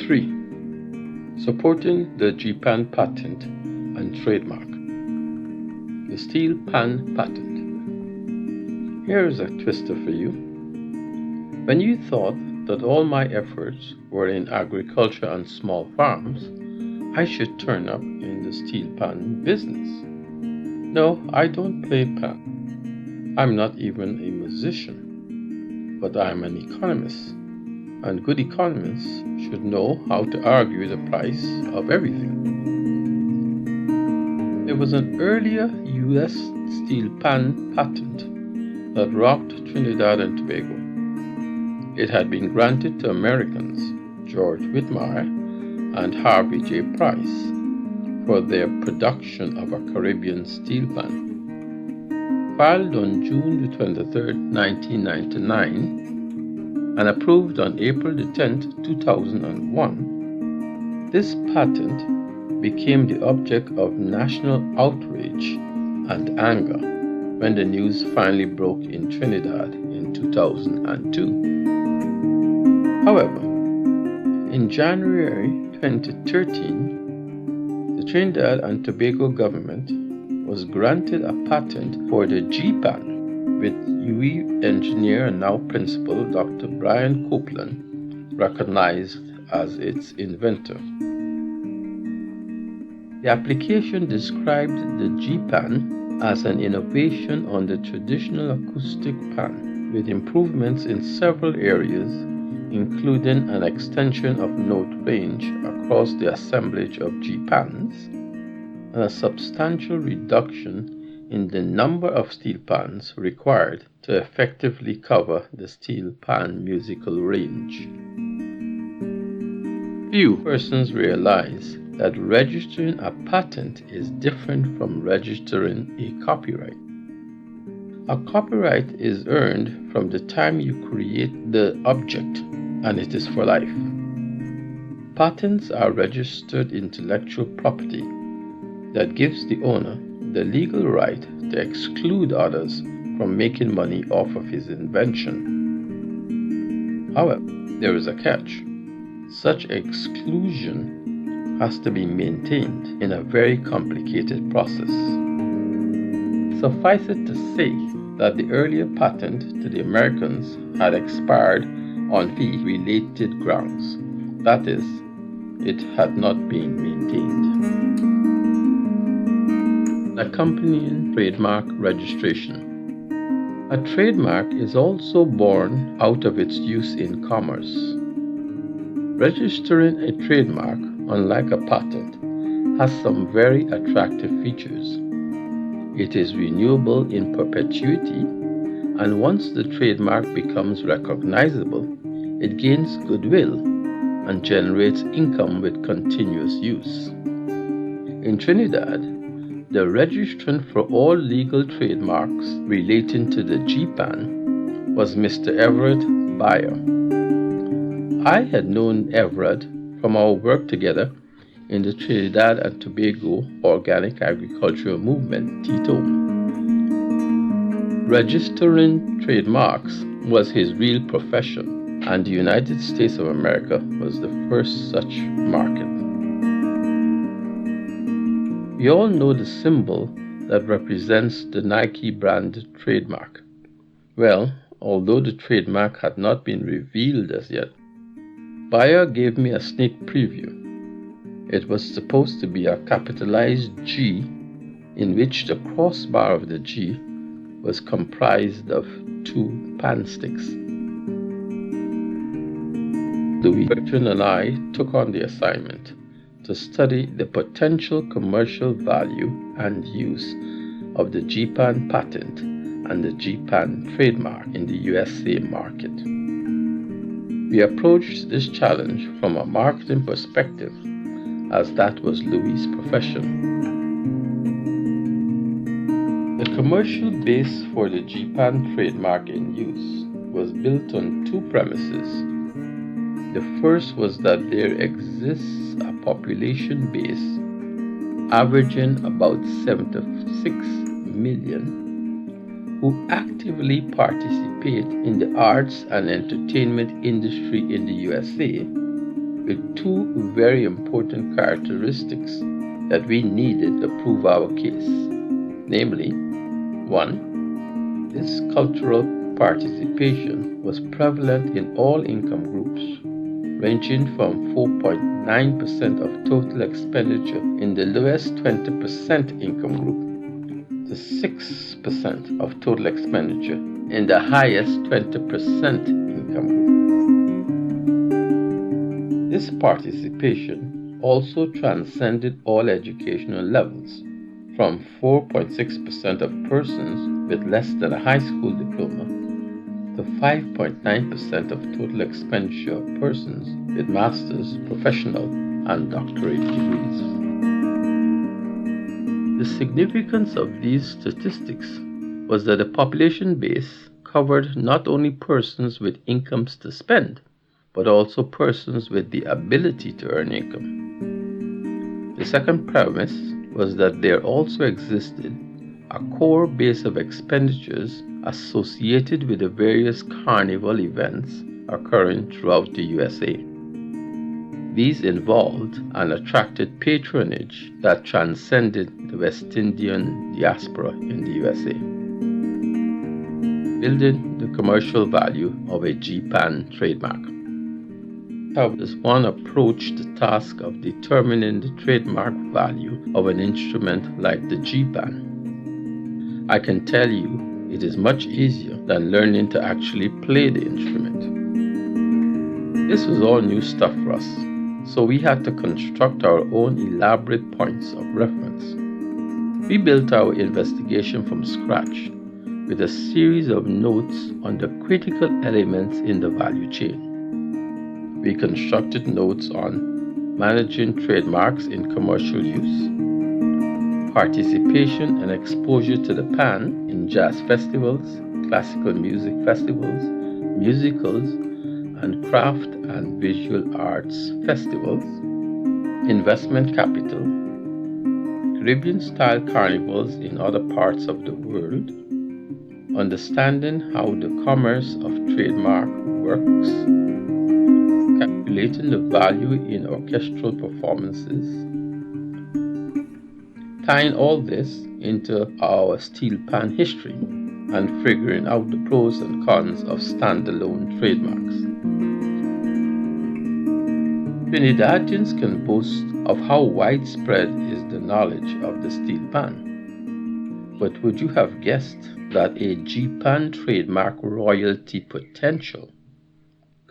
3. Supporting the Japan Patent and Trademark. The steel pan patent. Here is a twister for you. When you thought that all my efforts were in agriculture and small farms, I should turn up in the steel pan business. No, I don't play pan. I'm not even a musician, but I'm an economist. And good economists should know how to argue the price of everything. There was an earlier U.S. steel pan patent that rocked Trinidad and Tobago. It had been granted to Americans, George Whitmire and Harvey J. Price, for their production of a Caribbean steel pan. Filed on June 23, 1999, and approved on April 10, 2001, this patent became the object of national outrage and anger when the news finally broke in Trinidad in 2002. However, in January 2013, the Trinidad and Tobago government was granted a patent for the G-pan, with UE engineer and now principal Dr. Brian Copeland recognized as its inventor. The application described the G-pan as an innovation on the traditional acoustic pan, with improvements in several areas, including an extension of note range across the assemblage of G-pans and a substantial reduction in the number of steel pans required to effectively cover the steel pan musical range. Few persons realize that registering a patent is different from registering a copyright. A copyright is earned from the time you create the object, and it is for life. Patents are registered intellectual property that gives the owner the legal right to exclude others from making money off of his invention. However, there is a catch. Such exclusion has to be maintained in a very complicated process. Suffice it to say that the earlier patent to the Americans had expired on fee-related grounds. That is, it had not been maintained. Accompanying trademark registration. A trademark is also born out of its use in commerce. Registering a trademark, unlike a patent, has some very attractive features. It is renewable in perpetuity, and once the trademark becomes recognizable, it gains goodwill and generates income with continuous use. In Trinidad, the registrant for all legal trademarks relating to the G-pan was Mr. Everett Bayer. I had known Everett from our work together in the Trinidad and Tobago Organic Agricultural Movement, TITO. Registering trademarks was his real profession, and the United States of America was the first such market. We all know the symbol that represents the Nike brand trademark. Well, although the trademark had not been revealed as yet, Bayer gave me a sneak preview. It was supposed to be a capitalized G in which the crossbar of the G was comprised of 2 pan sticks. Louis Bertrand and I took on the assignment to study the potential commercial value and use of the G-pan patent and the G-pan trademark in the USA market. We approached this challenge from a marketing perspective, as that was Louis' profession. The commercial base for the G-pan trademark in use was built on 2 premises. The first was that there exists a population base averaging about 76 million who actively participate in the arts and entertainment industry in the USA, with two very important characteristics that we needed to prove our case. Namely, one, this cultural participation was prevalent in all income groups, ranging from 4.9% of total expenditure in the lowest 20% income group to 6% of total expenditure in the highest 20% income group. This participation also transcended all educational levels, from 4.6% of persons with less than a high school diploma to 5.9% of total expenditure of persons with master's, professional, and doctorate degrees. The significance of these statistics was that the population base covered not only persons with incomes to spend, but also persons with the ability to earn income. The second premise was that there also existed a core base of expenditures associated with the various carnival events occurring throughout the USA. These involved and attracted patronage that transcended the West Indian diaspora in the USA, building the commercial value of a GPAN trademark. How does one approach the task of determining the trademark value of an instrument like the GPAN? I can tell you it is much easier than learning to actually play the instrument. This was all new stuff for us, so we had to construct our own elaborate points of reference. We built our investigation from scratch with a series of notes on the critical elements in the value chain. We constructed notes on managing trademarks in commercial use, participation and exposure to the pan in jazz festivals, classical music festivals, musicals, and craft and visual arts festivals, investment capital, Caribbean-style carnivals in other parts of the world, understanding how the commerce of trademark works, calculating the value in orchestral performances, tying all this into our steel pan history, and figuring out the pros and cons of standalone trademarks. Trinidadians can boast of how widespread is the knowledge of the steel pan. But would you have guessed that a GPAN trademark royalty potential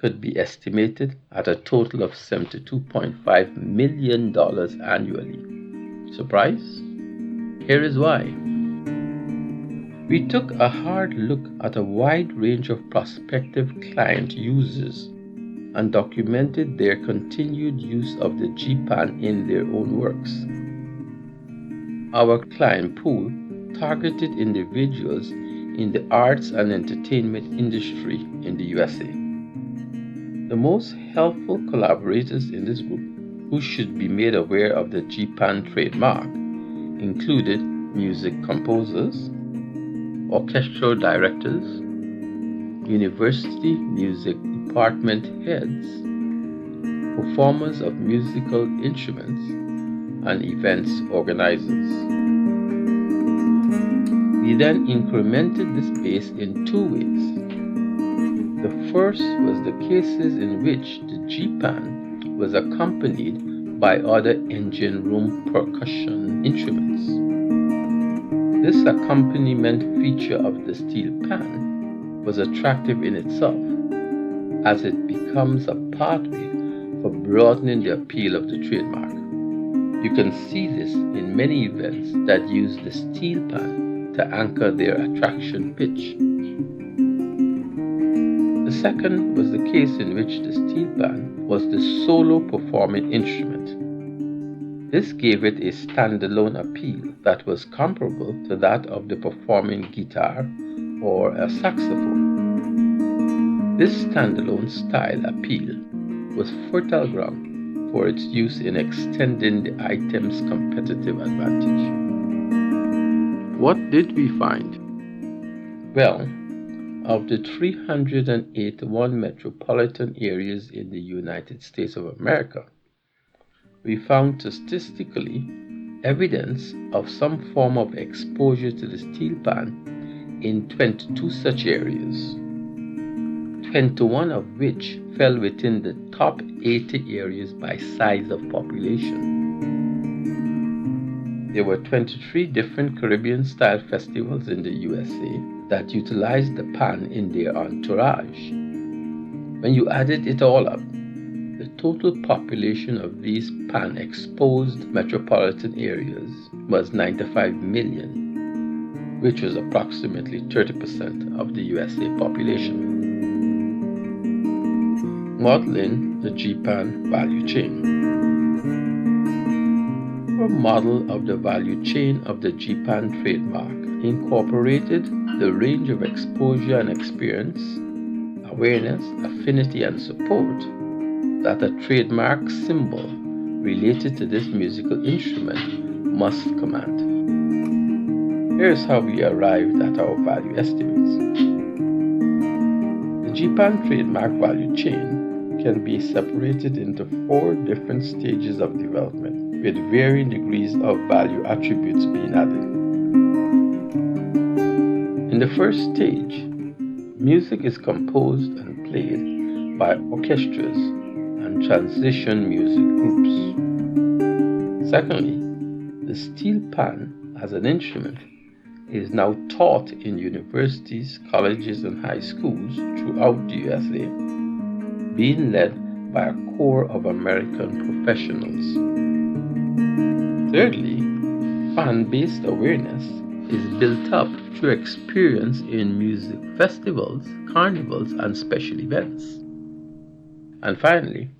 could be estimated at a total of $72.5 million annually? Surprise? Here is why. We took a hard look at a wide range of prospective client users and documented their continued use of the GPAN in their own works. Our client pool targeted individuals in the arts and entertainment industry in the USA. The most helpful collaborators in this group who should be made aware of the GPAN trademark included music composers, orchestral directors, university music department heads, performers of musical instruments, and events organizers. We then incremented this base in two ways. The first was the cases in which the GPAN was accompanied by other engine room percussion instruments. This accompaniment feature of the steel pan was attractive in itself, as it becomes a pathway for broadening the appeal of the trademark. You can see this in many events that use the steel pan to anchor their attraction pitch. The second was the case in which the steel pan was the solo performing instrument. This gave it a standalone appeal that was comparable to that of the performing guitar or a saxophone. This standalone style appeal was fertile ground for its use in extending the item's competitive advantage. What did we find? Well, Of the 381 metropolitan areas in the United States of America, we found statistically evidence of some form of exposure to the steel pan in 22 such areas, 21 of which fell within the top 80 areas by size of population. There were 23 different Caribbean-style festivals in the USA that utilized the pan in their entourage. When you added it all up, the total population of these pan-exposed metropolitan areas was 95 million, which was approximately 30% of the USA population. Modeling the GPAN value chain. Our model of the value chain of the GPAN trademark incorporated the range of exposure and experience, awareness, affinity, and support that a trademark symbol related to this musical instrument must command. Here's how we arrived at our value estimates. The GPAN trademark value chain can be separated into 4 different stages of development, with varying degrees of value attributes being added. In the first stage, music is composed and played by orchestras and transition music groups. Secondly, the steel pan as an instrument is now taught in universities, colleges, and high schools throughout the USA, being led by a core of American professionals. Thirdly, fan-based awareness is built up through experience in music festivals, carnivals, and special events. And finally,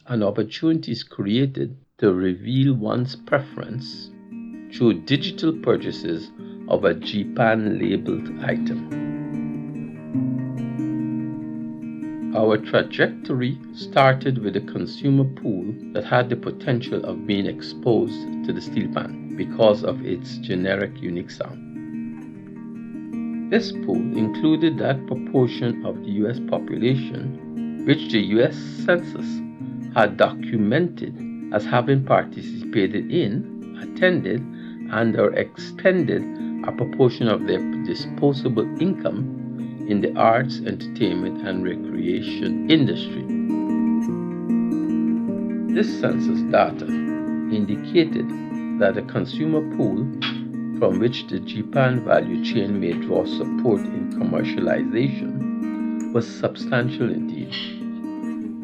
an opportunity is created to reveal one's preference through digital purchases of a GPAN labeled item. Our trajectory started with a consumer pool that had the potential of being exposed to the steel pan because of its generic unique sound. This pool included that proportion of the US population which the US Census had documented as having participated in, attended, and or expended a proportion of their disposable income in the arts, entertainment, and recreation industry. This census data indicated that the consumer pool from which the GPAN value chain may draw support in commercialization was substantial indeed.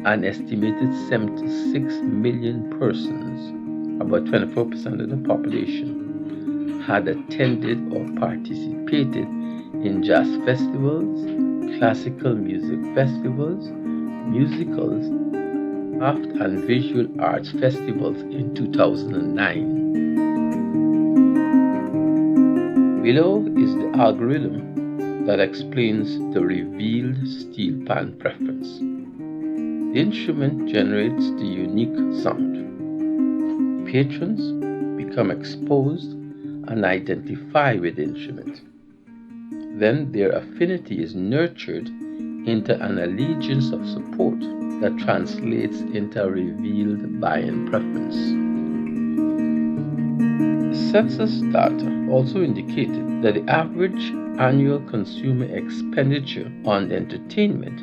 An estimated 76 million persons, about 24% of the population, had attended or participated in jazz festivals, classical music festivals, musicals, craft and visual arts festivals in 2009. Below is the algorithm that explains the revealed steel pan preference. The instrument generates the unique sound. Patrons become exposed and identify with the instrument. Then their affinity is nurtured into an allegiance of support that translates into a revealed buying preference. The census data also indicated that the average annual consumer expenditure on entertainment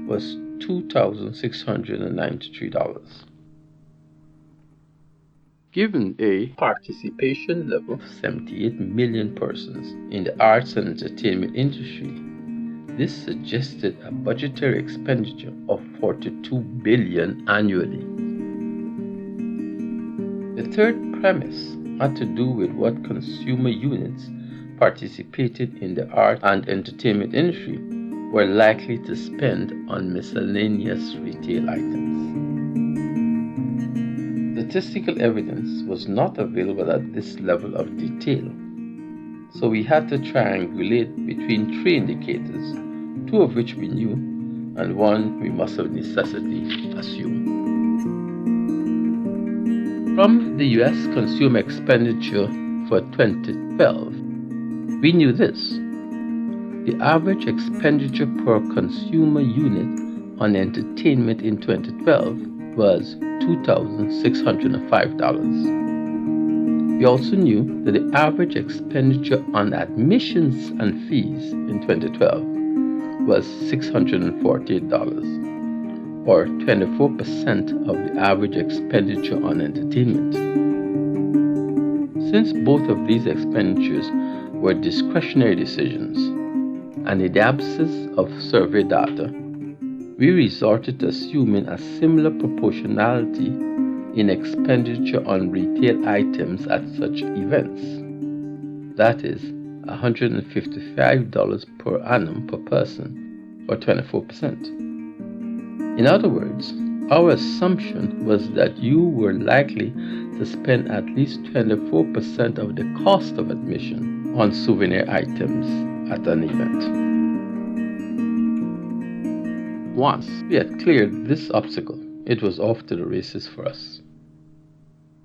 was $2,693. Given a participation level of 78 million persons in the arts and entertainment industry, this suggested a budgetary expenditure of $42 billion annually. The third premise had to do with what consumer units participated in the art and entertainment industry were likely to spend on miscellaneous retail items. Statistical evidence was not available at this level of detail, so we had to triangulate between 3 indicators, 2 of which we knew, and 1 we must of necessity assume. From the US consumer expenditure for 2012, we knew this. The average expenditure per consumer unit on entertainment in 2012 was $2,605. We also knew that the average expenditure on admissions and fees in 2012 was $648, or 24% of the average expenditure on entertainment. Since both of these expenditures were discretionary decisions, and in the absence of survey data, we resorted to assuming a similar proportionality in expenditure on retail items at such events. That is, $155 per annum per person, or 24%. In other words, our assumption was that you were likely to spend at least 24% of the cost of admission on souvenir items at an event. Once we had cleared this obstacle, it was off to the races for us.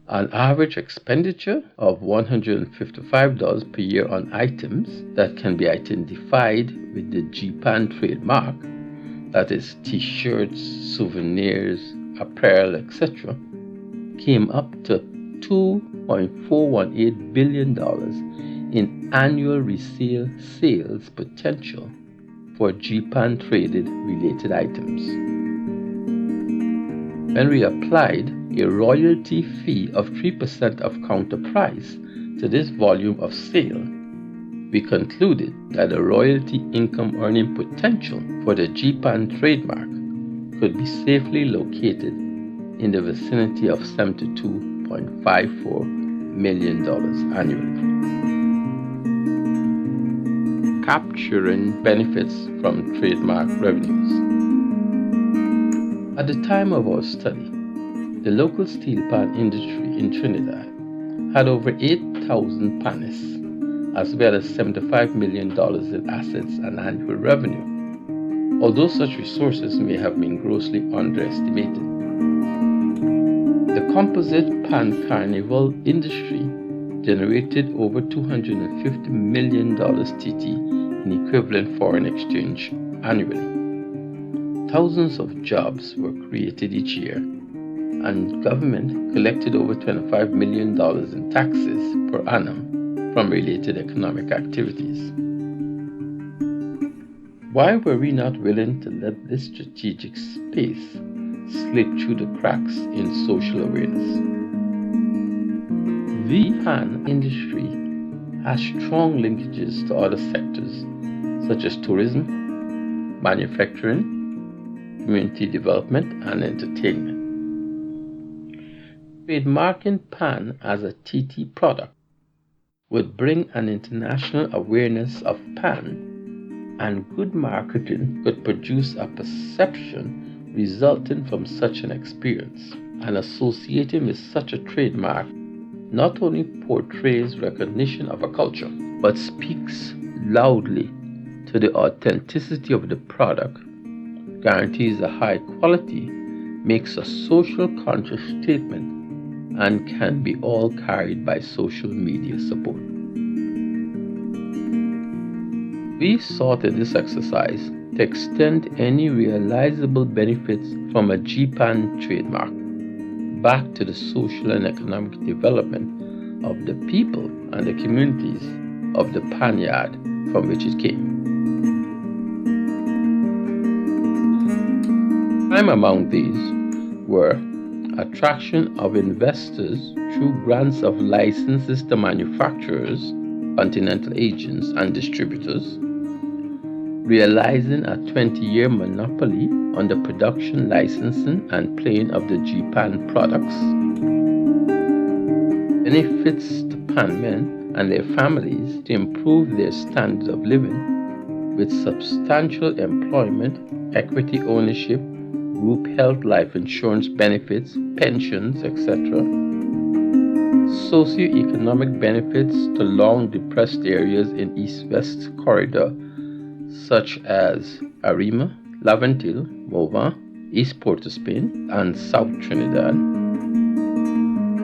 An average expenditure of $155 per year on items that can be identified with the Japan trademark, that is t-shirts, souvenirs, apparel, etc., came up to $2.418 billion in annual resale sales potential for Japan traded related items. When we applied a royalty fee of 3% of counter price to this volume of sale, we concluded that the royalty income earning potential for the Japan trademark could be safely located in the vicinity of $72.54 million annually. Capturing benefits from trademark revenues. At the time of our study, the local steel pan industry in Trinidad had over 8,000 panists, as well as $75 million in assets and annual revenue, although such resources may have been grossly underestimated. The composite pan carnival industry generated over $250 million TT in equivalent foreign exchange annually. Thousands of jobs were created each year, and government collected over $25 million in taxes per annum from related economic activities. Why were we not willing to let this strategic space slip through the cracks in social awareness? The pan industry has strong linkages to other sectors such as tourism, manufacturing, community development, and entertainment. Trademarking pan as a TT product would bring an international awareness of pan, and good marketing could produce a perception resulting from such an experience, and associating with such a trademark not only portrays recognition of a culture, but speaks loudly to the authenticity of the product, guarantees a high quality, makes a social conscious statement, and can be all carried by social media support. We sought in this exercise to extend any realizable benefits from a Japan trademark back to the social and economic development of the people and the communities of the panyard from which it came. Prime among these were attraction of investors through grants of licenses to manufacturers, continental agents, and distributors, realizing a 20-year monopoly on the production, licensing, and playing of the Japan products, benefits to pan men and their families to improve their standard of living with substantial employment, equity ownership, group health life insurance benefits, pensions, etc. Socio-economic benefits to long depressed areas in East-West Corridor such as Arima, Laventille, Morvan, East Port-au-Spain, and South Trinidad,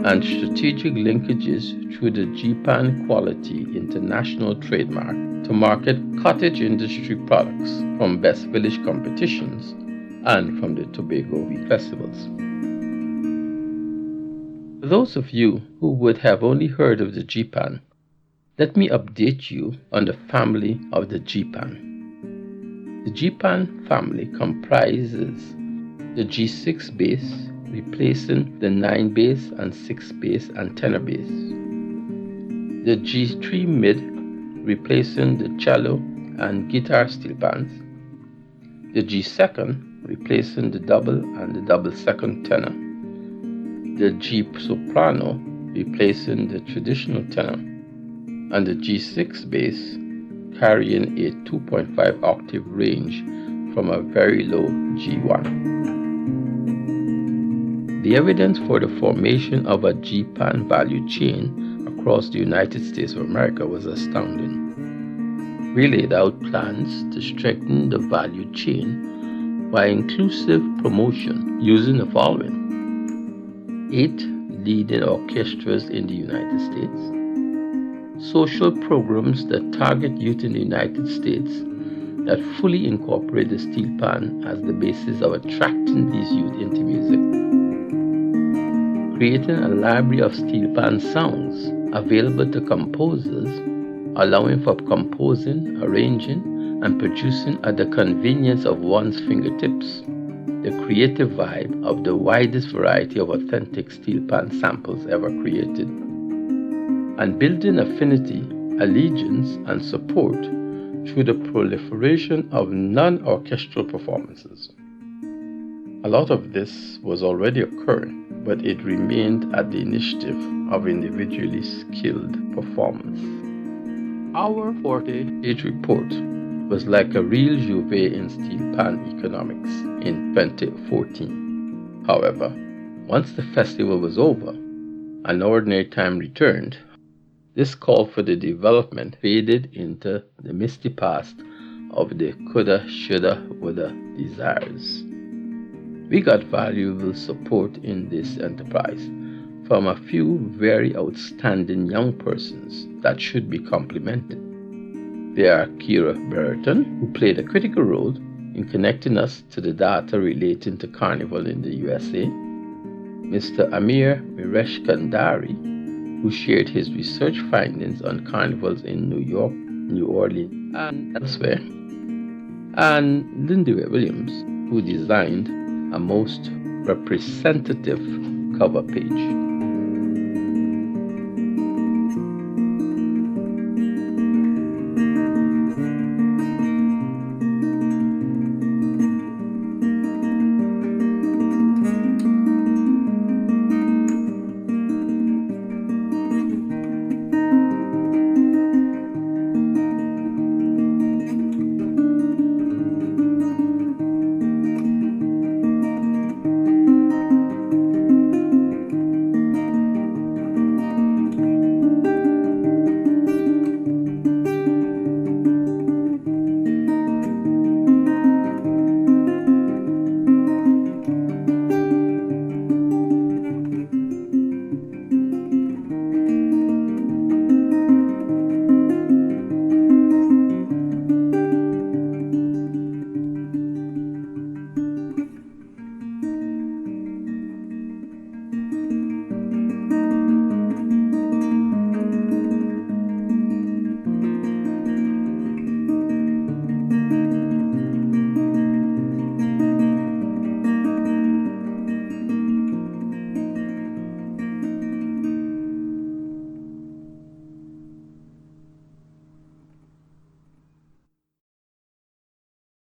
and strategic linkages through the Japan Quality International Trademark to market cottage industry products from Best Village competitions and from the Tobago Week festivals. For those of you who would have only heard of the G-Pan, let me update you on the family of the G-Pan. The G-Pan family comprises the G6 bass, replacing the 9 bass and 6 bass and tenor bass, the G3 mid, replacing the cello and guitar steel pans, the G2, replacing the double and the double second tenor, the G soprano, replacing the traditional tenor, and the G6 bass, carrying a 2.5 octave range from a very low G1. The evidence for the formation of a G-Pan value chain across the United States of America was astounding. We laid out plans to strengthen the value chain by inclusive promotion using the following: 8 leading orchestras in the United States, social programs that target youth in the United States that fully incorporate the steel pan as the basis of attracting these youth into music, creating a library of steel pan sounds available to composers, allowing for composing, arranging, and producing at the convenience of one's fingertips, the creative vibe of the widest variety of authentic steel pan samples ever created, and building affinity, allegiance, and support through the proliferation of non-orchestral performances. A lot of this was already occurring, but it remained at the initiative of individually skilled performers. Our 40-page report was like a real Juve in steel pan economics in 2014. However, once the festival was over and ordinary time returned, this call for the development faded into the misty past of the coulda, shoulda, woulda desires. We got valuable support in this enterprise from a few very outstanding young persons that should be complimented. They are Kira Brereton, who played a critical role in connecting us to the data relating to Carnival in the USA, Mr. Amir Miresh Kandari, who shared his research findings on carnivals in New York, New Orleans, and elsewhere, and Lindy Williams, who designed a most representative cover page.